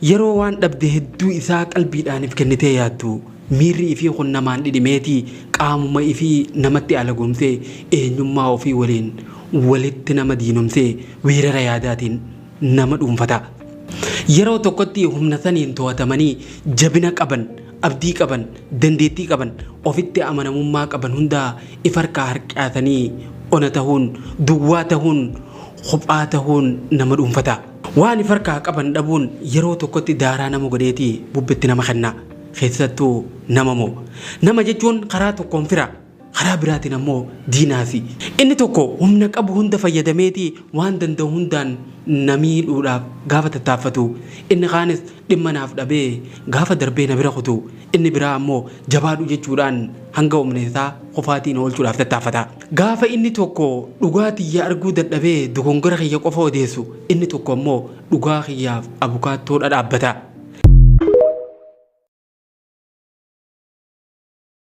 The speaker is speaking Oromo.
yeroo waan dhabde hedduu isaa qalbiidhaaniif kennitee yaaddu miirri ifii kun namaan dhidhimeetii qaamuma ifii namatti alagumsee eenyummaa ofii waliin walitti nama diinumsee weerara yaadaatiin nama dhuunfata. Yeroo tokkotti humna saniin to'atamanii jabina qaban, abdii qaban, dandeettii qaban, ofitti amanamummaa qaban hundaa ifarkaa harcaasanii ona ta'uun, duwwaa ta'uun, kophaa ta'uun nama dhuunfata. Waan ifarkaa qaban dhabuun yeroo tokkotti daaraa nama godheetii bubbitti nama kenna. Keessattuu nama moo. Nama jechuun karaa tokkoon fira, karaa biraatiin ammoo diinaasi. Inni tokko humna qabu hunda fayyadameetii waan danda'u hundaan namiidhuudhaaf gaafa tattaaffatu. Inni kaanis dhimma naaf dhabee gaafa darbee na bira kutu. Inni biraa ammoo jabaadhu jechuudhaan hanga humna isaa qofaatiin oolchuudhaaf tattaaffata. Gaafa inni tokko dhugaa tiyya arguu dadhabee dogongora kiyya qofa odeessu, inni tokko ammoo dhugaa kiyyaaf abukaattoo dhadhaabbata.